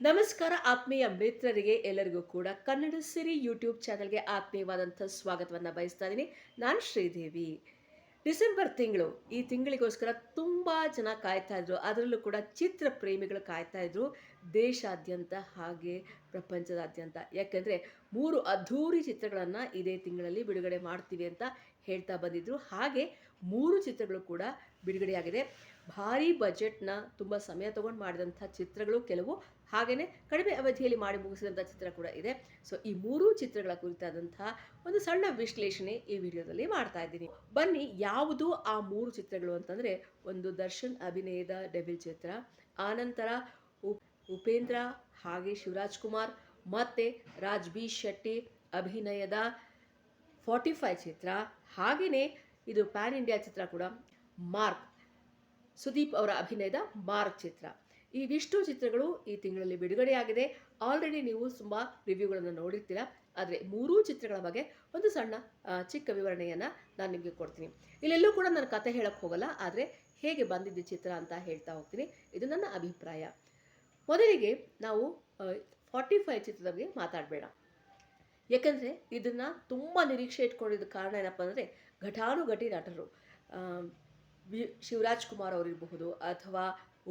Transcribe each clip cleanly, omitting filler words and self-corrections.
ನಮಸ್ಕಾರ ಆತ್ಮೀಯ ಮಿತ್ರರಿಗೆ ಎಲ್ಲರಿಗೂ ಕೂಡ ಕನ್ನಡ ಸಿರಿ ಯೂಟ್ಯೂಬ್ ಚಾನಲ್ಗೆ ಆತ್ಮೀಯವಾದಂಥ ಸ್ವಾಗತವನ್ನು ಬಯಸ್ತಾ ಇದ್ದೀನಿ. ನಾನು ಶ್ರೀದೇವಿ. ಡಿಸೆಂಬರ್ ತಿಂಗಳು, ಈ ತಿಂಗಳಿಗೋಸ್ಕರ ತುಂಬ ಜನ ಕಾಯ್ತಾ ಇದ್ರು. ಅದರಲ್ಲೂ ಕೂಡ ಚಿತ್ರ ಪ್ರೇಮಿಗಳು ಕಾಯ್ತಾ ಇದ್ರು, ದೇಶಾದ್ಯಂತ ಹಾಗೆ ಪ್ರಪಂಚದಾದ್ಯಂತ. ಯಾಕೆಂದರೆ 3 ಅದ್ಧೂರಿ ಚಿತ್ರಗಳನ್ನು ಇದೇ ತಿಂಗಳಲ್ಲಿ ಬಿಡುಗಡೆ ಮಾಡ್ತೀವಿ ಅಂತ ಹೇಳ್ತಾ ಬಂದಿದ್ರು. ಹಾಗೆ 3 ಚಿತ್ರಗಳು ಕೂಡ ಬಿಡುಗಡೆಯಾಗಿದೆ. ಭಾರಿ ಬಜೆಟ್ನ ತುಂಬ ಸಮಯ ತಗೊಂಡು ಮಾಡಿದಂಥ ಚಿತ್ರಗಳು ಕೆಲವು, ಹಾಗೆಯೇ ಕಡಿಮೆ ಅವಧಿಯಲ್ಲಿ ಮಾಡಿ ಮುಗಿಸಿದಂಥ ಚಿತ್ರ ಕೂಡ ಇದೆ. ಸೊ ಈ 3 ಚಿತ್ರಗಳ ಕುರಿತಾದಂತಹ ಒಂದು ಸಣ್ಣ ವಿಶ್ಲೇಷಣೆ ಈ ವಿಡಿಯೋದಲ್ಲಿ ಮಾಡ್ತಾ ಇದ್ದೀನಿ. ಬನ್ನಿ, ಯಾವುದು ಆ 3 ಚಿತ್ರಗಳು ಅಂತಂದರೆ, ಒಂದು ದರ್ಶನ್ ಅಭಿನಯದ ಡೆವಿಲ್ ಚಿತ್ರ, ಆನಂತರ ಉಪೇಂದ್ರ ಹಾಗೆ ಶಿವರಾಜ್ ಕುಮಾರ್ ಮತ್ತು ರಾಜ್ ಬಿ ಶೆಟ್ಟಿ ಅಭಿನಯದ 45 ಚಿತ್ರ, ಹಾಗೆಯೇ ಇದು ಪ್ಯಾನ್ ಇಂಡಿಯಾ ಚಿತ್ರ ಕೂಡ ಮಾರ್ಕ್, ಸುದೀಪ್ ಅವರ ಅಭಿನಯದ ಮಾರ್ಕ್ ಚಿತ್ರ. ಇವಿಷ್ಟು ಚಿತ್ರಗಳು ಈ ತಿಂಗಳಲ್ಲಿ ಬಿಡುಗಡೆಯಾಗಿದೆ. ಆಲ್ರೆಡಿ ನೀವು ತುಂಬ ರಿವ್ಯೂಗಳನ್ನು ನೋಡಿರ್ತೀರ. ಆದರೆ 3 ಚಿತ್ರಗಳ ಬಗ್ಗೆ ಒಂದು ಸಣ್ಣ ಚಿಕ್ಕ ವಿವರಣೆಯನ್ನು ನಾನು ನಿಮಗೆ ಕೊಡ್ತೀನಿ. ಇಲ್ಲೆಲ್ಲೂ ಕೂಡ ನಾನು ಕತೆ ಹೇಳಕ್ಕೆ ಹೋಗಲ್ಲ, ಆದರೆ ಹೇಗೆ ಬಂದಿದ್ದ ಚಿತ್ರ ಅಂತ ಹೇಳ್ತಾ ಹೋಗ್ತೀನಿ. ಇದು ನನ್ನ ಅಭಿಪ್ರಾಯ. ಮೊದಲಿಗೆ ನಾವು 45 ಚಿತ್ರದ ಬಗ್ಗೆ ಮಾತಾಡಬೇಡ. ಯಾಕಂದರೆ ಇದನ್ನು ತುಂಬ ನಿರೀಕ್ಷೆ ಇಟ್ಕೊಂಡಿದ್ದ ಕಾರಣ ಏನಪ್ಪ ಅಂದರೆ, ಘಟಾನುಘಟಿ ನಟರು, ಶಿವರಾಜ್ ಕುಮಾರ್ ಅವರಿರಬಹುದು ಅಥವಾ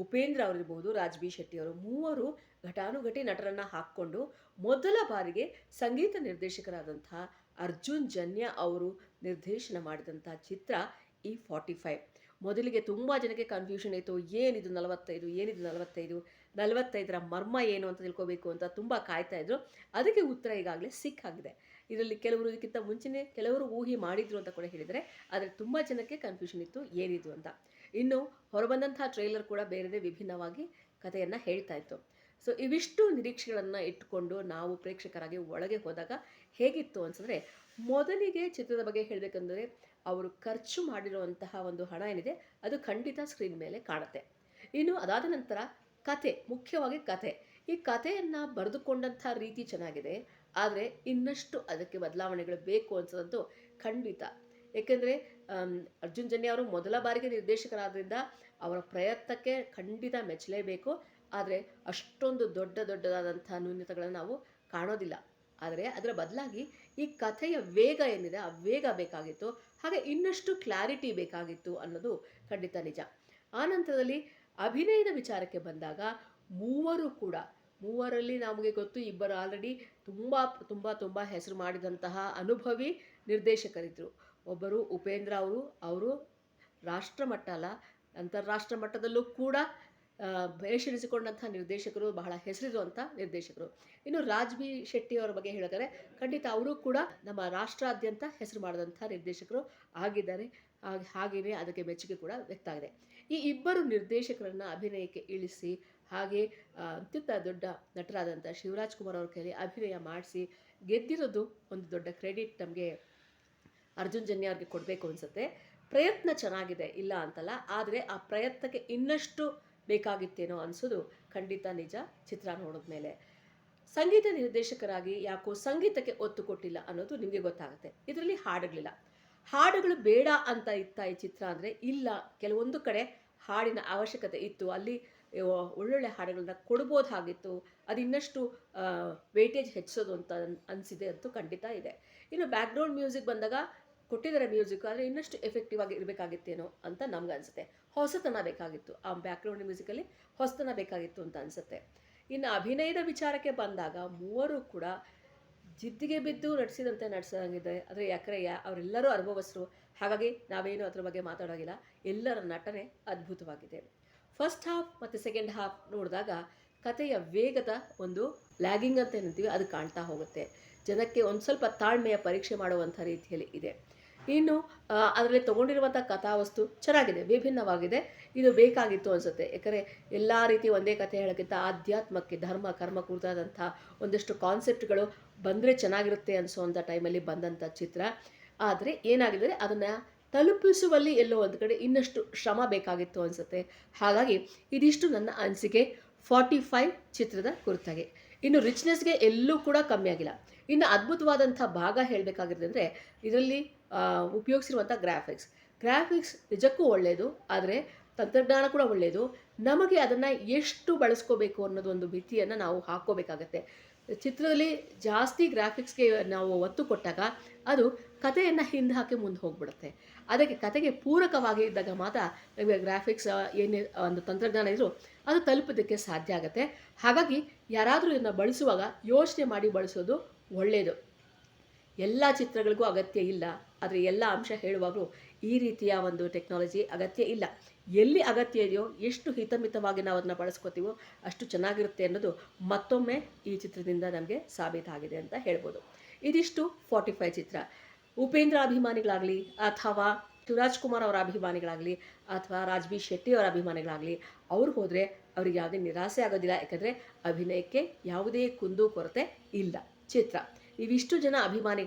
ಉಪೇಂದ್ರ ಅವರಿರಬಹುದು, ರಾಜ್ ಬಿ ಶೆಟ್ಟಿ ಅವರು, ಮೂವರು ಘಟಾನುಘಟಿ ನಟರನ್ನು ಹಾಕ್ಕೊಂಡು ಮೊದಲ ಬಾರಿಗೆ ಸಂಗೀತ ನಿರ್ದೇಶಕರಾದಂಥ ಅರ್ಜುನ್ ಜನ್ಯ ಅವರು ನಿರ್ದೇಶನ ಮಾಡಿದಂಥ ಚಿತ್ರ ಈ 45. ಮೊದಲಿಗೆ ತುಂಬ ಜನಕ್ಕೆ ಕನ್ಫ್ಯೂಷನ್ ಇತ್ತು, ಏನಿದು 45 45ರ ಮರ್ಮ ಏನು ಅಂತ ತಿಳ್ಕೋಬೇಕು ಅಂತ ತುಂಬ ಕಾಯ್ತಾಯಿದ್ರು. ಅದಕ್ಕೆ ಉತ್ತರ ಈಗಾಗಲೇ ಸಿಕ್ಕಾಗಿದೆ. ಇದರಲ್ಲಿ ಕೆಲವರು ಇದಕ್ಕಿಂತ ಮುಂಚೆನೇ ಕೆಲವರು ಊಹೆ ಮಾಡಿದ್ರು ಅಂತ ಕೂಡ ಹೇಳಿದರೆ, ಆದರೆ ತುಂಬ ಜನಕ್ಕೆ ಕನ್ಫ್ಯೂಷನ್ ಇತ್ತು ಏನಿದು ಅಂತ. ಇನ್ನು ಹೊರಬಂದಂಥ ಟ್ರೈಲರ್ ಕೂಡ ಬೇರೆದೇ ವಿಭಿನ್ನವಾಗಿ ಕಥೆಯನ್ನು ಹೇಳ್ತಾ ಇತ್ತು. ಸೊ ಇವಿಷ್ಟು ನಿರೀಕ್ಷೆಗಳನ್ನು ಇಟ್ಟುಕೊಂಡು ನಾವು ಪ್ರೇಕ್ಷಕರಾಗಿ ಒಳಗೆ ಹೋದಾಗ ಹೇಗಿತ್ತು ಅನ್ಸಿದ್ರೆ, ಮೊದಲಿಗೆ ಚಿತ್ರದ ಬಗ್ಗೆ ಹೇಳಬೇಕಂದ್ರೆ, ಅವರು ಖರ್ಚು ಮಾಡಿರುವಂತಹ ಒಂದು ಹಣ ಏನಿದೆ ಅದು ಖಂಡಿತ ಸ್ಕ್ರೀನ್ ಮೇಲೆ ಕಾಣುತ್ತೆ. ಇನ್ನು ಅದಾದ ನಂತರ ಕತೆ, ಮುಖ್ಯವಾಗಿ ಕತೆ, ಈ ಕಥೆಯನ್ನು ಬರೆದುಕೊಂಡಂಥ ರೀತಿ ಚೆನ್ನಾಗಿದೆ, ಆದರೆ ಇನ್ನಷ್ಟು ಅದಕ್ಕೆ ಬದಲಾವಣೆಗಳು ಬೇಕು ಅನ್ಸೋದಂತೂ ಖಂಡಿತ. ಏಕೆಂದರೆ ಅರ್ಜುನ್ ಜನ್ಯ ಅವರು ಮೊದಲ ಬಾರಿಗೆ ನಿರ್ದೇಶಕರಾದ್ರಿಂದ ಅವರ ಪ್ರಯತ್ನಕ್ಕೆ ಖಂಡಿತ ಮೆಚ್ಚಲೇಬೇಕು. ಆದರೆ ಅಷ್ಟೊಂದು ದೊಡ್ಡದಾದಂಥ ನ್ಯೂನತೆಗಳನ್ನು ನಾವು ಕಾಣೋದಿಲ್ಲ. ಆದರೆ ಅದರ ಬದಲಾಗಿ ಈ ಕಥೆಯ ವೇಗ ಏನಿದೆ ಆ ವೇಗ ಬೇಕಾಗಿತ್ತು, ಹಾಗೆ ಇನ್ನಷ್ಟು ಕ್ಲಾರಿಟಿ ಬೇಕಾಗಿತ್ತು ಅನ್ನೋದು ಖಂಡಿತ ನಿಜ. ಆ ನಂತರದಲ್ಲಿ ಅಭಿನಯದ ವಿಚಾರಕ್ಕೆ ಬಂದಾಗ ಮೂವರಲ್ಲಿ ನಮಗೆ ಗೊತ್ತು, ಇಬ್ಬರು ಆಲ್ರೆಡಿ ತುಂಬ ಹೆಸರು ಮಾಡಿದಂತಹ ಅನುಭವಿ ನಿರ್ದೇಶಕರಿದ್ದರು. ಒಬ್ಬರು ಉಪೇಂದ್ರ ಅವರು ರಾಷ್ಟ್ರಮಟ್ಟ ಅಲ್ಲ, ಅಂತಾರಾಷ್ಟ್ರ ಮಟ್ಟದಲ್ಲೂ ಕೂಡ ಬೇಷರಿಸಿಕೊಂಡಂಥ ನಿರ್ದೇಶಕರು, ಬಹಳ ಹೆಸರಿರುವಂಥ ನಿರ್ದೇಶಕರು. ಇನ್ನು ರಾಜ್ ಬಿ ಶೆಟ್ಟಿ ಅವರ ಬಗ್ಗೆ ಹೇಳಿದರೆ, ಖಂಡಿತ ಅವರು ಕೂಡ ನಮ್ಮ ರಾಷ್ಟ್ರಾದ್ಯಂತ ಹೆಸರು ಮಾಡಿದಂಥ ನಿರ್ದೇಶಕರು ಆಗಿದ್ದಾರೆ. ಹಾಗೆಯೇ ಅದಕ್ಕೆ ಮೆಚ್ಚುಗೆ ಕೂಡ ವ್ಯಕ್ತ ಆಗಿದೆ. ಈ ಇಬ್ಬರು ನಿರ್ದೇಶಕರನ್ನು ಅಭಿನಯಕ್ಕೆ ಇಳಿಸಿ, ಹಾಗೆ ಅತ್ಯಂತ ದೊಡ್ಡ ನಟರಾದಂಥ ಶಿವರಾಜ್ ಕುಮಾರ್ ಅವ್ರ ಕೈಲಿ ಅಭಿನಯ ಮಾಡಿಸಿ ಗೆದ್ದಿರೋದು ಒಂದು ದೊಡ್ಡ ಕ್ರೆಡಿಟ್ ನಮಗೆ ಅರ್ಜುನ್ ಜನ್ಯ ಅವ್ರಿಗೆ ಕೊಡಬೇಕು ಅನಿಸುತ್ತೆ. ಪ್ರಯತ್ನ ಚೆನ್ನಾಗಿದೆ, ಇಲ್ಲ ಅಂತಲ್ಲ, ಆದರೆ ಆ ಪ್ರಯತ್ನಕ್ಕೆ ಇನ್ನಷ್ಟು ಬೇಕಾಗಿತ್ತೇನೋ ಅನಿಸೋದು ಖಂಡಿತ ನಿಜ. ಚಿತ್ರ ನೋಡಿದ ಮೇಲೆ ಸಂಗೀತ ನಿರ್ದೇಶಕರಾಗಿ ಯಾಕೋ ಸಂಗೀತಕ್ಕೆ ಒತ್ತು ಕೊಟ್ಟಿಲ್ಲ ಅನ್ನೋದು ನಿಮಗೆ ಗೊತ್ತಾಗುತ್ತೆ. ಇದರಲ್ಲಿ ಹಾಡುಗಳು ಬೇಡ ಅಂತ ಇತ್ತ ಈ ಚಿತ್ರ ಅಂದರೆ, ಇಲ್ಲ, ಕೆಲವೊಂದು ಕಡೆ ಹಾಡಿನ ಅವಶ್ಯಕತೆ ಇತ್ತು, ಅಲ್ಲಿ ಒಳ್ಳೊಳ್ಳೆ ಹಾಡುಗಳನ್ನ ಕೊಡ್ಬೋದಾಗಿತ್ತು, ಅದು ಇನ್ನಷ್ಟು ವೇಟೇಜ್ ಹೆಚ್ಚಿಸೋದು ಅಂತ ಅನಿಸಿದೆ ಅಂತೂ ಖಂಡಿತ ಇದೆ. ಇನ್ನು ಬ್ಯಾಕ್ಗ್ರೌಂಡ್ ಮ್ಯೂಸಿಕ್ ಬಂದಾಗ ಕೊಟ್ಟಿದ್ದಾರೆ ಮ್ಯೂಸಿಕ್, ಆದರೆ ಇನ್ನಷ್ಟು ಎಫೆಕ್ಟಿವ್ ಆಗಿ ಇರಬೇಕಾಗಿತ್ತೇನೋ ಅಂತ ನಮ್ಗೆ ಅನಿಸುತ್ತೆ. ಹೊಸತನ ಬೇಕಾಗಿತ್ತು, ಆ ಬ್ಯಾಕ್ಗ್ರೌಂಡ್ ಮ್ಯೂಸಿಕಲ್ಲಿ ಹೊಸತನ ಬೇಕಾಗಿತ್ತು ಅಂತ ಅನಿಸುತ್ತೆ. ಇನ್ನು ಅಭಿನಯದ ವಿಚಾರಕ್ಕೆ ಬಂದಾಗ ಮೂವರು ಕೂಡ ಜಿದ್ದಿಗೆ ಬಿದ್ದು ನಟಿಸಿದಂತೆ ನಟಿಸೋಂಗಿದೆ. ಆದರೆ ಯಾಕಂದರೆ ಅವರೆಲ್ಲರೂ ಅನುಭವಸ್ಥರು, ಹಾಗಾಗಿ ನಾವೇನು ಅದ್ರ ಬಗ್ಗೆ ಮಾತಾಡೋಗಿಲ್ಲ. ಎಲ್ಲರ ನಟನೆ ಅದ್ಭುತವಾಗಿದೆ. ಫಸ್ಟ್ ಹಾಫ್ ಮತ್ತು ಸೆಕೆಂಡ್ ಹಾಫ್ ನೋಡಿದಾಗ ಕಥೆಯ ವೇಗದ ಒಂದು ಲ್ಯಾಗಿಂಗ್ ಅಂತ ಏನಂತೀವಿ ಅದು ಕಾಣ್ತಾ ಹೋಗುತ್ತೆ. ಜನಕ್ಕೆ ಒಂದು ಸ್ವಲ್ಪ ತಾಳ್ಮೆಯ ಪರೀಕ್ಷೆ ಮಾಡುವಂಥ ರೀತಿಯಲ್ಲಿ ಇದೆ. ಇನ್ನು ಅದರಲ್ಲಿ ತೊಗೊಂಡಿರುವಂಥ ಕಥಾವಸ್ತು ಚೆನ್ನಾಗಿದೆ, ವಿಭಿನ್ನವಾಗಿದೆ. ಇದು ಬೇಕಾಗಿತ್ತು ಅನಿಸುತ್ತೆ. ಯಾಕಂದರೆ ಎಲ್ಲ ರೀತಿ ಒಂದೇ ಕಥೆ ಹೇಳೋಕ್ಕಿಂತ ಆಧ್ಯಾತ್ಮಕ್ಕೆ, ಧರ್ಮ ಕರ್ಮ ಕುರಿತಾದಂಥ ಒಂದಷ್ಟು ಕಾನ್ಸೆಪ್ಟ್ಗಳು ಬಂದರೆ ಚೆನ್ನಾಗಿರುತ್ತೆ ಅನಿಸೋವಂಥ ಟೈಮಲ್ಲಿ ಬಂದಂಥ ಚಿತ್ರ. ಆದರೆ ಏನಾಗಿದ್ದರೆ ಅದನ್ನು ತಲುಪಿಸುವಲ್ಲಿ ಎಲ್ಲೋ ಒಂದು ಕಡೆ ಇನ್ನಷ್ಟು ಶ್ರಮ ಬೇಕಾಗಿತ್ತು ಅನಿಸುತ್ತೆ. ಹಾಗಾಗಿ ಇದಿಷ್ಟು ನನ್ನ ಅನಿಸಿಕೆ 45 ಚಿತ್ರದ ಕುರಿತಾಗಿ. ಇನ್ನು ರಿಚ್ನೆಸ್ಗೆ ಎಲ್ಲೂ ಕೂಡ ಕಮ್ಮಿ ಆಗಿಲ್ಲ. ಇನ್ನು ಅದ್ಭುತವಾದಂಥ ಭಾಗ ಹೇಳಬೇಕಾಗಿರೋದು ಅಂದರೆ, ಇದರಲ್ಲಿ ಉಪಯೋಗಿಸಿರುವಂಥ ಗ್ರಾಫಿಕ್ಸ್ ನಿಜಕ್ಕೂ ಒಳ್ಳೆಯದು. ಆದರೆ ತಂತ್ರಜ್ಞಾನ ಕೂಡ ಒಳ್ಳೆಯದು. ನಮಗೆ ಅದನ್ನು ಎಷ್ಟು ಬಳಸ್ಕೋಬೇಕು ಅನ್ನೋದೊಂದು ಮಿತಿಯನ್ನು ನಾವು ಹಾಕ್ಕೋಬೇಕಾಗತ್ತೆ. ಚಿತ್ರದಲ್ಲಿ ಜಾಸ್ತಿ ಗ್ರಾಫಿಕ್ಸ್‌ಗೆ ನಾವು ಒತ್ತು ಕೊಟ್ಟಾಗ ಅದು ಕಥೆಯನ್ನು ಹಿಂದೆ ಹಾಕಿ ಮುಂದೆ ಹೋಗ್ಬಿಡುತ್ತೆ. ಅದಕ್ಕೆ ಕಥೆಗೆ ಪೂರಕವಾಗಿ ಇದ್ದಾಗ ಮಾತ್ರ ನಮಗೆ ಗ್ರಾಫಿಕ್ಸ್ ಏನೇ ಒಂದು ತಂತ್ರಜ್ಞಾನ ಇದ್ರೂ ಅದು ತಲುಪೋದಕ್ಕೆ ಸಾಧ್ಯ ಆಗುತ್ತೆ. ಹಾಗಾಗಿ ಯಾರಾದರೂ ಇದನ್ನ ಬಳಸುವಾಗ ಯೋಚನೆ ಮಾಡಿ ಬಳಸೋದು ಒಳ್ಳೆಯದು. ಎಲ್ಲ ಚಿತ್ರಗಳಿಗೂ ಅಗತ್ಯ ಇಲ್ಲ, ಆದರೆ ಎಲ್ಲ ಅಂಶ ಹೇಳುವಾಗಲೂ ಈ ರೀತಿಯ ಒಂದು ಟೆಕ್ನಾಲಜಿ ಅಗತ್ಯ ಇಲ್ಲ. ಎಲ್ಲಿ ಅಗತ್ಯ ಇದೆಯೋ, ಎಷ್ಟು ಹಿತಮಿತವಾಗಿ ನಾವು ಅದನ್ನು ಬಳಸ್ಕೋತೀವೋ ಅಷ್ಟು ಚೆನ್ನಾಗಿರುತ್ತೆ ಅನ್ನೋದು ಮತ್ತೊಮ್ಮೆ ಈ ಚಿತ್ರದಿಂದ ನಮಗೆ ಸಾಬೀತಾಗಿದೆ ಅಂತ ಹೇಳ್ಬೋದು. ಇದಿಷ್ಟು 45 ಚಿತ್ರ. ಉಪೇಂದ್ರ ಅಭಿಮಾನಿಗಳಾಗಲಿ ಅಥವಾ ಶಿವರಾಜ್‌ಕುಮಾರ್ ಅವರ ಅಭಿಮಾನಿಗಳಾಗಲಿ ಅಥವಾ ರಾಜ್‌ಬಿ ಶೆಟ್ಟಿ ಅವರ ಅಭಿಮಾನಿಗಳಾಗಲಿ ಅವ್ರು ಹೋದರೆ ಅವ್ರಿಗೆ ಯಾವುದೇ ನಿರಾಸೆ ಆಗೋದಿಲ್ಲ. ಯಾಕಂದರೆ ಅಭಿನಯಕ್ಕೆ ಯಾವುದೇ ಕುಂದು ಕೊರತೆ ಇಲ್ಲ. ಚಿತ್ರ ಇವಿಷ್ಟು ಜನ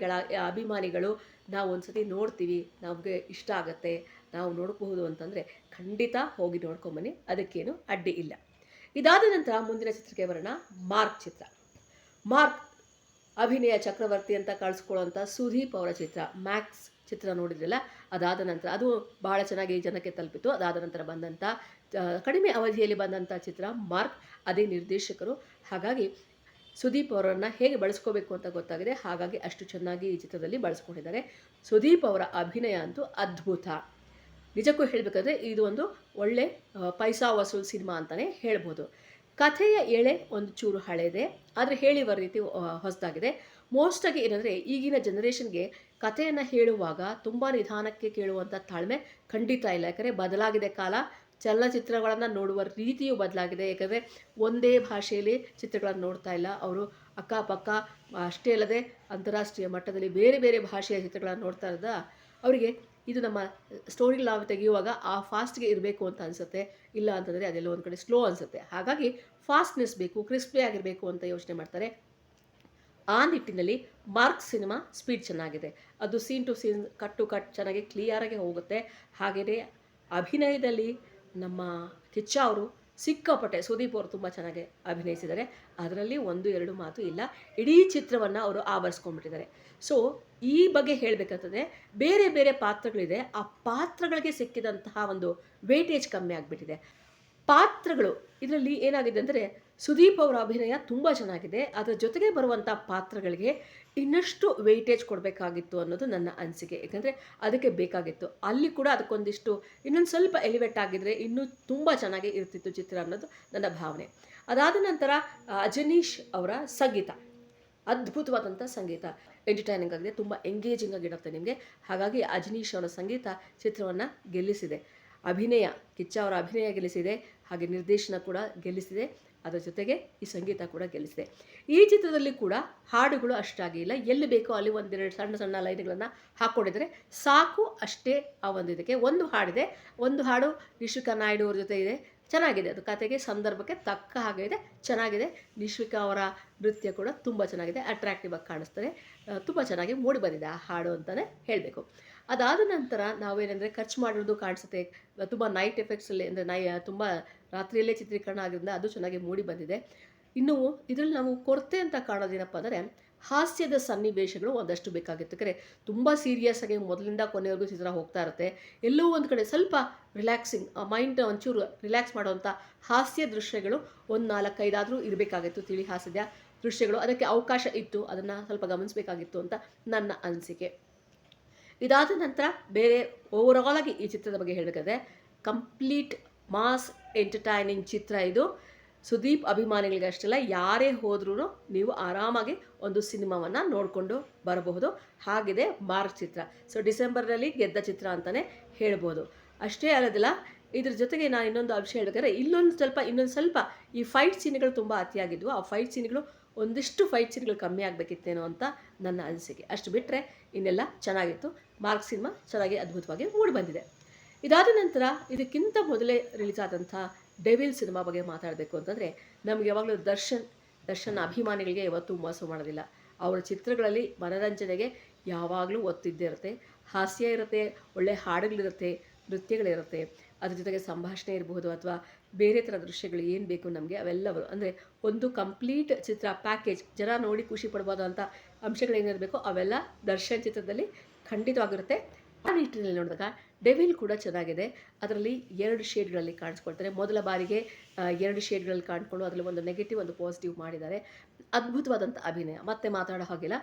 ಅಭಿಮಾನಿಗಳು ನಾವು ಒಂದ್ಸತಿ ನೋಡ್ತೀವಿ, ನಮಗೆ ಇಷ್ಟ ಆಗುತ್ತೆ, ನಾವು ನೋಡಬಹುದು ಅಂತಂದರೆ ಖಂಡಿತ ಹೋಗಿ ನೋಡ್ಕೊಂಬನ್ನಿ, ಅದಕ್ಕೇನು ಅಡ್ಡಿ ಇಲ್ಲ. ಇದಾದ ನಂತರ ಮುಂದಿನ ಚಿತ್ರಕ್ಕೆ ಬರೋಣ. ಮಾರ್ಕ್ ಚಿತ್ರ. ಮಾರ್ಕ್ ಅಭಿನಯ ಚಕ್ರವರ್ತಿ ಅಂತ ಕಳಿಸ್ಕೊಳ್ಳೋಂಥ ಸುದೀಪ್ ಅವರ ಚಿತ್ರ. ಮ್ಯಾಕ್ಸ್ ಚಿತ್ರ ನೋಡಿದ್ರಲ್ಲ, ಅದಾದ ನಂತರ ಅದು ಬಹಳ ಚೆನ್ನಾಗಿ ಜನಕ್ಕೆ ತಲುಪಿತು. ಅದಾದ ನಂತರ ಬಂದಂಥ ಕಡಿಮೆ ಅವಧಿಯಲ್ಲಿ ಬಂದಂಥ ಚಿತ್ರ ಮಾರ್ಕ್. ಅದೇ ನಿರ್ದೇಶಕರು. ಹಾಗಾಗಿ ಸುದೀಪ್ ಅವರನ್ನು ಹೇಗೆ ಬಳಸ್ಕೋಬೇಕು ಅಂತ ಗೊತ್ತಾಗಿದೆ. ಹಾಗಾಗಿ ಅಷ್ಟು ಚೆನ್ನಾಗಿ ಈ ಚಿತ್ರದಲ್ಲಿ ಬಳಸ್ಕೊಂಡಿದ್ದಾರೆ. ಸುದೀಪ್ ಅವರ ಅಭಿನಯ ಅಂತೂ ಅದ್ಭುತ. ನಿಜಕ್ಕೂ ಹೇಳಬೇಕಾದ್ರೆ ಇದು ಒಂದು ಒಳ್ಳೆ ಪೈಸಾ ವಸೂಲ್ ಸಿನಿಮಾ ಅಂತಲೇ ಹೇಳ್ಬೋದು. ಕಥೆಯ ಎಳೆ ಒಂದು ಚೂರು ಹಳೆಯದೆ, ಆದರೆ ಹೇಳಿರುವ ರೀತಿ ಹೊಸದಾಗಿದೆ. ಮೋಸ್ಟಾಗಿ ಏನಂದರೆ ಈಗಿನ ಜನ್ರೇಷನ್ಗೆ ಕಥೆಯನ್ನು ಹೇಳುವಾಗ ತುಂಬ ನಿಧಾನಕ್ಕೆ ಕೇಳುವಂಥ ತಾಳ್ಮೆ ಖಂಡಿತ ಇಲ್ಲ. ಯಾಕಂದರೆ ಬದಲಾಗಿದೆ ಕಾಲ, ಚಲನಚಿತ್ರಗಳನ್ನು ನೋಡುವ ರೀತಿಯೂ ಬದಲಾಗಿದೆ. ಯಾಕಂದರೆ ಒಂದೇ ಭಾಷೆಯಲ್ಲಿ ಚಿತ್ರಗಳನ್ನು ನೋಡ್ತಾ ಇಲ್ಲ ಅವರು, ಅಕ್ಕಪಕ್ಕ ಅಷ್ಟೇ ಅಲ್ಲದೆ ಅಂತಾರಾಷ್ಟ್ರೀಯ ಮಟ್ಟದಲ್ಲಿ ಬೇರೆ ಬೇರೆ ಭಾಷೆಯ ಚಿತ್ರಗಳನ್ನು ನೋಡ್ತಾ ಇದ್ದ ಅವರಿಗೆ ಇದು ನಮ್ಮ ಸ್ಟೋರಿ ನಾವು ತೆಗೆಯುವಾಗ ಆ ಫಾಸ್ಟ್ಗೆ ಇರಬೇಕು ಅಂತ ಅನಿಸುತ್ತೆ. ಇಲ್ಲ ಅಂತಂದರೆ ಅದೆಲ್ಲ ಒಂದು ಕಡೆ ಸ್ಲೋ ಅನಿಸುತ್ತೆ. ಹಾಗಾಗಿ ಫಾಸ್ಟ್ನೆಸ್ ಬೇಕು, ಕ್ರಿಸ್ಪಿ ಆಗಿರಬೇಕು ಅಂತ ಯೋಚನೆ ಮಾಡ್ತಾರೆ. ಆ ನಿಟ್ಟಿನಲ್ಲಿ ಮಾರ್ಕ್ ಸಿನಿಮಾ ಸ್ಪೀಡ್ ಚೆನ್ನಾಗಿದೆ. ಅದು scene to scene, cut to cut ಚೆನ್ನಾಗಿ ಕ್ಲಿಯರಾಗಿ ಹೋಗುತ್ತೆ. ಹಾಗೆಯೇ ಅಭಿನಯದಲ್ಲಿ ನಮ್ಮ ಕಿಚ್ಚ ಅವರು ಸಿಕ್ಕಾಪಟ್ಟೆ, ಸುದೀಪ್ ಅವರು ತುಂಬ ಚೆನ್ನಾಗಿ ಅಭಿನಯಿಸಿದ್ದಾರೆ. ಅದರಲ್ಲಿ 1-2 ಮಾತು ಇಲ್ಲ. ಇಡೀ ಚಿತ್ರವನ್ನು ಅವರು ಆವರಿಸ್ಕೊಂಡ್ಬಿಟ್ಟಿದ್ದಾರೆ. ಸೊ ಈ ಬಗ್ಗೆ ಹೇಳಬೇಕಂತಂದರೆ ಬೇರೆ ಬೇರೆ ಪಾತ್ರಗಳಿದೆ. ಆ ಪಾತ್ರಗಳಿಗೆ ಸಿಕ್ಕಿದಂತಹ ಒಂದು ವೇಟೇಜ್ ಕಮ್ಮಿ ಆಗಿಬಿಟ್ಟಿದೆ. ಪಾತ್ರಗಳು ಇದರಲ್ಲಿ ಏನಾಗಿದೆ ಅಂದರೆ ಸುದೀಪ್ ಅವರ ಅಭಿನಯ ತುಂಬ ಚೆನ್ನಾಗಿದೆ. ಅದರ ಜೊತೆಗೆ ಬರುವಂಥ ಪಾತ್ರಗಳಿಗೆ ಇನ್ನಷ್ಟು ವೆಯ್ಟೇಜ್ ಕೊಡಬೇಕಾಗಿತ್ತು ಅನ್ನೋದು ನನ್ನ ಅನಿಸಿಕೆ. ಏಕೆಂದರೆ ಅದಕ್ಕೆ ಬೇಕಾಗಿತ್ತು. ಅಲ್ಲಿ ಕೂಡ ಅದಕ್ಕೊಂದಿಷ್ಟು ಇನ್ನೊಂದು ಸ್ವಲ್ಪ ಎಲಿವೇಟ್ ಆಗಿದ್ದರೆ ಇನ್ನೂ ತುಂಬ ಚೆನ್ನಾಗಿ ಇರ್ತಿತ್ತು ಚಿತ್ರ ಅನ್ನೋದು ನನ್ನ ಭಾವನೆ. ಅದಾದ ನಂತರ ಅಜನೀಶ್ ಅವರ ಸಂಗೀತ, ಅದ್ಭುತವಾದಂಥ ಸಂಗೀತ, ಎಂಟರ್ಟೈನಿಂಗ್ ಆಗಿದೆ, ತುಂಬ ಎಂಗೇಜಿಂಗ್ ಆಗಿರುತ್ತೆ ನಿಮಗೆ. ಹಾಗಾಗಿ ಅಜನೀಶ್ ಅವರ ಸಂಗೀತ ಚಿತ್ರವನ್ನು ಗೆಲ್ಲಿಸಿದೆ. ಅಭಿನಯ, ಕಿಚ್ಚ ಅವರ ಅಭಿನಯ ಗೆಲ್ಲಿಸಿದೆ, ಹಾಗೆ ನಿರ್ದೇಶನ ಕೂಡ ಗೆಲ್ಲಿಸಿದೆ. ಅದರ ಜೊತೆಗೆ ಈ ಸಂಗೀತ ಕೂಡ ಗೆಲ್ಲಿಸಿದೆ. ಈ ಚಿತ್ರದಲ್ಲಿ ಕೂಡ ಹಾಡುಗಳು ಅಷ್ಟಾಗಿ ಇಲ್ಲ. ಎಲ್ಲಿ ಬೇಕೋ ಅಲ್ಲಿ 1-2 ಸಣ್ಣ ಸಣ್ಣ ಲೈನ್ಗಳನ್ನು ಹಾಕ್ಕೊಂಡಿದ್ದಾರೆ ಸಾಕು, ಅಷ್ಟೇ. ಆ ಒಂದು ಇದಕ್ಕೆ ಒಂದು ಹಾಡಿದೆ, ಒಂದು ಹಾಡು ನಿಶ್ವಿಕಾ ನಾಯ್ಡು ಅವ್ರ ಜೊತೆ ಇದೆ, ಚೆನ್ನಾಗಿದೆ. ಅದು ಕತೆಗೆ ಸಂದರ್ಭಕ್ಕೆ ತಕ್ಕ ಹಾಗೆ ಇದೆ, ಚೆನ್ನಾಗಿದೆ. ನಿಶ್ವಿಕಾ ಅವರ ನೃತ್ಯ ಕೂಡ ತುಂಬ ಚೆನ್ನಾಗಿದೆ, ಅಟ್ರಾಕ್ಟಿವ್ ಆಗಿ ಕಾಣಿಸ್ತಾರೆ, ತುಂಬ ಚೆನ್ನಾಗಿ ಮೂಡಿ ಬಂದಿದೆ ಆ ಹಾಡು ಅಂತಲೇ ಹೇಳಬೇಕು. ಅದಾದ ನಂತರ ನಾವೇನೆಂದರೆ ಖರ್ಚು ಮಾಡಿರೋದು ಕಾಣಿಸುತ್ತೆ. ತುಂಬ ನೈಟ್ ಎಫೆಕ್ಟ್ಸಲ್ಲಿ ಅಂದರೆ ತುಂಬ ರಾತ್ರಿಯಲ್ಲೇ ಚಿತ್ರೀಕರಣ ಆಗಿರೋದ್ರಿಂದ ಅದು ಚೆನ್ನಾಗಿ ಮೂಡಿ ಬಂದಿದೆ. ಇನ್ನು ಇದರಲ್ಲಿ ನಾವು ಕೊರತೆ ಅಂತ ಕಾಣೋದೇನಪ್ಪ ಅಂದರೆ ಹಾಸ್ಯದ ಸನ್ನಿವೇಶಗಳು ಒಂದಷ್ಟು ಬೇಕಾಗಿತ್ತು. ಯಾಕಂದರೆ ತುಂಬ ಸೀರಿಯಸ್ ಆಗಿ ಮೊದಲಿಂದ ಕೊನೆವರೆಗೂ ಚಿತ್ರ ಹೋಗ್ತಾ ಇರುತ್ತೆ. ಎಲ್ಲೋ ಒಂದು ಕಡೆ ಸ್ವಲ್ಪ ರಿಲ್ಯಾಕ್ಸಿಂಗ್, ಮೈಂಡ್ ಒಂಚೂರು ರಿಲ್ಯಾಕ್ಸ್ ಮಾಡುವಂಥ ಹಾಸ್ಯ ದೃಶ್ಯಗಳು ಒಂದು 4-5 ಆದರೂ ಇರಬೇಕಾಗಿತ್ತು. ತಿಳಿ ಹಾಸ್ಯದ ದೃಶ್ಯಗಳು ಅದಕ್ಕೆ ಅವಕಾಶ ಇತ್ತು, ಅದನ್ನು ಸ್ವಲ್ಪ ಗಮನಿಸಬೇಕಾಗಿತ್ತು ಅಂತ ನನ್ನ ಅನಿಸಿಕೆ. ಇದಾದ ನಂತರ ಬೇರೆ ಓವರಾಲ್ ಆಗಿ ಈ ಚಿತ್ರದ ಬಗ್ಗೆ ಹೇಳಬೇಕಾದ್ರೆ ಕಂಪ್ಲೀಟ್ ಮಾಸ್ ಎಂಟರ್ಟೈನಿಂಗ್ ಚಿತ್ರ ಇದು. ಸುದೀಪ್ ಅಭಿಮಾನಿಗಳಿಗೆ ಅಷ್ಟೆಲ್ಲ ಯಾರೇ ಹೋದ್ರೂ ನೀವು ಆರಾಮಾಗಿ ಒಂದು ಸಿನಿಮಾವನ್ನು ನೋಡಿಕೊಂಡು ಬರಬಹುದು. ಹಾಗಿದೆ ಮಾರ್ಕ್ ಚಿತ್ರ. ಸೊ ಡಿಸೆಂಬರ್ನಲ್ಲಿ ಗೆದ್ದ ಚಿತ್ರ ಅಂತಲೇ ಹೇಳ್ಬೋದು. ಅಷ್ಟೇ ಅಲ್ಲದಿಲ್ಲ, ಇದ್ರ ಜೊತೆಗೆ ನಾನು ಇನ್ನೊಂದು ಅಂಶ ಹೇಳಬೇಕಾದ್ರೆ ಇನ್ನೊಂದು ಸ್ವಲ್ಪ ಈ ಫೈಟ್ ಸೀನ್ಗಳು ತುಂಬ ಅತಿಯಾಗಿದ್ವು. ಆ ಫೈಟ್ ಸೀನ್ಗಳು ಒಂದಿಷ್ಟು ಫೈಟ್ ಸೀನ್ಗಳು ಕಮ್ಮಿ ಆಗಬೇಕಿತ್ತೇನೋ ಅಂತ ನನ್ನ ಅನಿಸಿಕೆ. ಅಷ್ಟು ಬಿಟ್ಟರೆ ಇನ್ನೆಲ್ಲ ಚೆನ್ನಾಗಿತ್ತು. ಮಾರ್ಕ್ ಸಿನಿಮಾ ಚೆನ್ನಾಗಿ ಅದ್ಭುತವಾಗಿ ಮೂಡಿ ಬಂದಿದೆ. ಇದಾದ ನಂತರ ಇದಕ್ಕಿಂತ ಮೊದಲೇ ರಿಲೀಸ್ ಆದಂಥ ಡೆವಿಲ್ ಸಿನಿಮಾ ಬಗ್ಗೆ ಮಾತಾಡಬೇಕು ಅಂತಂದರೆ ನಮಗೆ ಯಾವಾಗಲೂ ದರ್ಶನ್ ಅಭಿಮಾನಿಗಳಿಗೆ ಯಾವತ್ತೂ ಮೋಸ ಮಾಡೋದಿಲ್ಲ. ಅವರ ಚಿತ್ರಗಳಲ್ಲಿ ಮನರಂಜನೆಗೆ ಯಾವಾಗಲೂ ಒತ್ತಿದ್ದೇ ಇರುತ್ತೆ. ಹಾಸ್ಯ ಇರುತ್ತೆ, ಒಳ್ಳೆ ಹಾಡುಗಳಿರುತ್ತೆ, ನೃತ್ಯಗಳಿರುತ್ತೆ, ಅದ್ರ ಜೊತೆಗೆ ಸಂಭಾಷಣೆ ಇರಬಹುದು ಅಥವಾ ಬೇರೆ ಥರ ದೃಶ್ಯಗಳು ಏನು ಬೇಕು ನಮಗೆ ಅವೆಲ್ಲವರು ಅಂದರೆ ಒಂದು ಕಂಪ್ಲೀಟ್ ಚಿತ್ರ ಪ್ಯಾಕೇಜ್, ಜನ ನೋಡಿ ಖುಷಿ ಪಡ್ಬೋದಂಥ ಅಂಶಗಳೇನಿರಬೇಕು ಅವೆಲ್ಲ ದರ್ಶನ್ ಚಿತ್ರದಲ್ಲಿ ಖಂಡಿತವಾಗಿರುತ್ತೆ. ಆ ನಿಟ್ಟಿನಲ್ಲಿ ನೋಡಿದಾಗ ಡೆವಿಲ್ ಕೂಡ ಚೆನ್ನಾಗಿದೆ. ಅದರಲ್ಲಿ 2 ಶೇಡ್ಗಳಲ್ಲಿ ಕಾಣಿಸ್ಕೊಳ್ತಾರೆ. ಮೊದಲ ಬಾರಿಗೆ 2 ಶೇಡ್ಗಳಲ್ಲಿ ಕಾಣ್ಕೊಂಡು ಅದರಲ್ಲಿ ಒಂದು ನೆಗೆಟಿವ್ ಒಂದು ಪಾಸಿಟಿವ್ ಮಾಡಿದ್ದಾರೆ. ಅದ್ಭುತವಾದಂಥ ಅಭಿನಯ, ಮತ್ತೆ ಮಾತಾಡೋ ಹಾಗಿಲ್ಲ.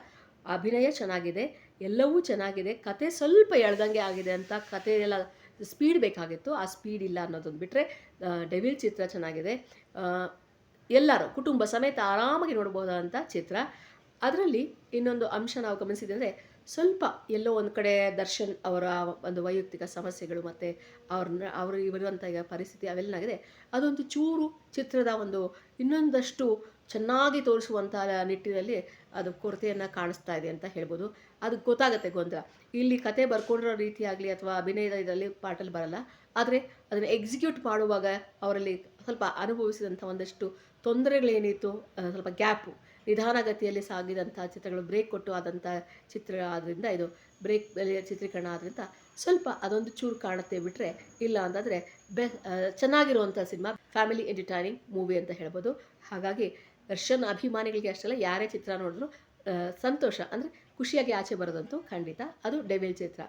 ಅಭಿನಯ ಚೆನ್ನಾಗಿದೆ, ಎಲ್ಲವೂ ಚೆನ್ನಾಗಿದೆ. ಕತೆ ಸ್ವಲ್ಪ ಎಳ್ದಂಗೆ ಆಗಿದೆ ಅಂತ, ಕತೆ ಎಲ್ಲ ಸ್ಪೀಡ್ ಬೇಕಾಗಿತ್ತು, ಆ ಸ್ಪೀಡ್ ಇಲ್ಲ ಅನ್ನೋದೊಂದು ಬಿಟ್ಟರೆ ಡೆವಿಲ್ ಚಿತ್ರ ಚೆನ್ನಾಗಿದೆ. ಎಲ್ಲರೂ ಕುಟುಂಬ ಸಮೇತ ಆರಾಮಾಗಿ ನೋಡ್ಬೋದಾದಂಥ ಚಿತ್ರ. ಅದರಲ್ಲಿ ಇನ್ನೊಂದು ಅಂಶ ನಾವು ಗಮನಿಸಿದರೆ, ಸ್ವಲ್ಪ ಎಲ್ಲೋ ಒಂದು ಕಡೆ ದರ್ಶನ್ ಅವರ ಒಂದು ವೈಯಕ್ತಿಕ ಸಮಸ್ಯೆಗಳು ಮತ್ತು ಅವರು ಇರುವಂಥ ಈಗ ಪರಿಸ್ಥಿತಿ ಅವೆಲ್ಲನಾಗಿದೆ, ಅದೊಂದು ಚೂರು ಚಿತ್ರದ ಒಂದು ಇನ್ನೊಂದಷ್ಟು ಚೆನ್ನಾಗಿ ತೋರಿಸುವಂಥ ನಿಟ್ಟಿನಲ್ಲಿ ಅದು ಕೊರತೆಯನ್ನು ಕಾಣಿಸ್ತಾ ಇದೆ ಅಂತ ಹೇಳ್ಬೋದು. ಅದು ಗೊತ್ತಾಗುತ್ತೆ ಗೊಂದಲ. ಇಲ್ಲಿ ಕತೆ ಬರ್ಕೊಂಡಿರೋ ರೀತಿಯಾಗಲಿ ಅಥವಾ ಅಭಿನಯದ ಇದರಲ್ಲಿ ಪಾಠಲ್ಲಿ ಬರಲ್ಲ, ಆದರೆ ಅದನ್ನು ಎಕ್ಸಿಕ್ಯೂಟ್ ಮಾಡುವಾಗ ಅವರಲ್ಲಿ ಸ್ವಲ್ಪ ಅನುಭವಿಸಿದಂಥ ಒಂದಷ್ಟು ತೊಂದರೆಗಳೇನಿತ್ತು, ಸ್ವಲ್ಪ ಗ್ಯಾಪು, ನಿಧಾನಗತಿಯಲ್ಲಿ ಸಾಗಿದಂಥ ಚಿತ್ರಗಳು ಬ್ರೇಕ್ ಕೊಟ್ಟು ಆದಂಥ ಚಿತ್ರ ಆದ್ದರಿಂದ, ಇದು ಬ್ರೇಕ್ ಚಿತ್ರೀಕರಣ ಆದ್ದರಿಂದ ಸ್ವಲ್ಪ ಅದೊಂದು ಚೂರು ಕಾಣುತ್ತೆ ಬಿಟ್ಟರೆ, ಇಲ್ಲ ಅಂತಂದರೆ ಚೆನ್ನಾಗಿರುವಂಥ ಸಿನಿಮಾ, ಫ್ಯಾಮಿಲಿ ಎಂಟರ್ಟೈನಿಂಗ್ ಮೂವಿ ಅಂತ ಹೇಳ್ಬೋದು. ಹಾಗಾಗಿ ದರ್ಶನ್ ಅಭಿಮಾನಿಗಳಿಗೆ ಅಷ್ಟೆಲ್ಲ ಯಾರೇ ಚಿತ್ರ ನೋಡಿದ್ರು ಸಂತೋಷ, ಅಂದರೆ ಖುಷಿಯಾಗಿ ಆಚೆ ಬರೋದಂತೂ ಖಂಡಿತ. ಅದು ಡೆವಿಲ್ ಚಿತ್ರ.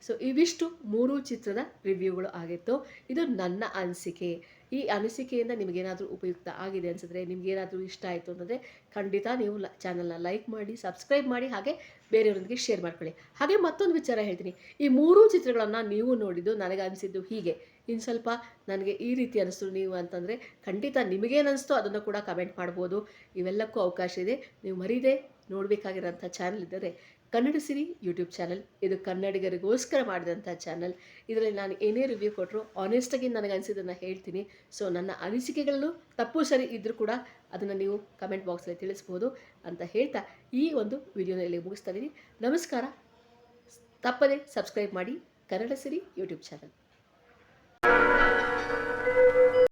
ಸೊ ಇವಿಷ್ಟು 3 ಚಿತ್ರದ ರಿವ್ಯೂಗಳು ಆಗಿತ್ತು. ಇದು ನನ್ನ ಅನಿಸಿಕೆ. ಈ ಅನಿಸಿಕೆಯಿಂದ ನಿಮಗೇನಾದರೂ ಉಪಯುಕ್ತ ಆಗಿದೆ ಅನಿಸಿದ್ರೆ, ನಿಮಗೇನಾದರೂ ಇಷ್ಟ ಆಯಿತು ಅಂತಂದರೆ ಖಂಡಿತ ನೀವು ಚಾನಲ್ನ ಲೈಕ್ ಮಾಡಿ, ಸಬ್ಸ್ಕ್ರೈಬ್ ಮಾಡಿ, ಹಾಗೆ ಬೇರೆಯವರೊಂದಿಗೆ ಶೇರ್ ಮಾಡ್ಕೊಳ್ಳಿ. ಹಾಗೆ ಮತ್ತೊಂದು ವಿಚಾರ ಹೇಳ್ತೀನಿ, ಈ 3 ಚಿತ್ರಗಳನ್ನು ನೀವು ನೋಡಿದ್ದು ನನಗೆ ಅನಿಸಿದ್ದು ಹೀಗೆ, ಇನ್ನು ಸ್ವಲ್ಪ ನನಗೆ ಈ ರೀತಿ ಅನಿಸ್ತು ನೀವು ಅಂತಂದರೆ ಖಂಡಿತ ನಿಮಗೇನು ಅನಿಸ್ತೋ ಅದನ್ನು ಕೂಡ ಕಮೆಂಟ್ ಮಾಡ್ಬೋದು. ಇವೆಲ್ಲಕ್ಕೂ ಅವಕಾಶ ಇದೆ. ನೀವು ಮರೀದೆ ನೋಡಬೇಕಾಗಿರೋಂಥ ಚಾನಲ್ ಇದ್ದರೆ ಕನ್ನಡ ಸಿರಿ ಯೂಟ್ಯೂಬ್ ಚಾನಲ್. ಇದು ಕನ್ನಡಿಗರಿಗೋಸ್ಕರ ಮಾಡಿದಂಥ ಚಾನಲ್. ಇದರಲ್ಲಿ ನಾನು ಏನೇ ರಿವ್ಯೂ ಕೊಟ್ಟರು ಆನೆಸ್ಟಾಗಿ ನನಗೆ ಅನಿಸಿದ್ದನ್ನು ಹೇಳ್ತೀನಿ. ಸೊ ನನ್ನ ಅನಿಸಿಕೆಗಳನ್ನು ತಪ್ಪು ಸರಿ ಇದ್ದರೂ ಕೂಡ ಅದನ್ನು ನೀವು ಕಮೆಂಟ್ ಬಾಕ್ಸಲ್ಲಿ ತಿಳಿಸ್ಬೋದು ಅಂತ ಹೇಳ್ತಾ ಈ ಒಂದು ವಿಡಿಯೋನ ಇಲ್ಲಿ ಮುಗಿಸ್ತಾ ಇದ್ದೀನಿ. ನಮಸ್ಕಾರ. ತಪ್ಪದೇ ಸಬ್ಸ್ಕ್ರೈಬ್ ಮಾಡಿ ಕನ್ನಡ ಸಿರಿ ಯೂಟ್ಯೂಬ್ ಚಾನಲ್.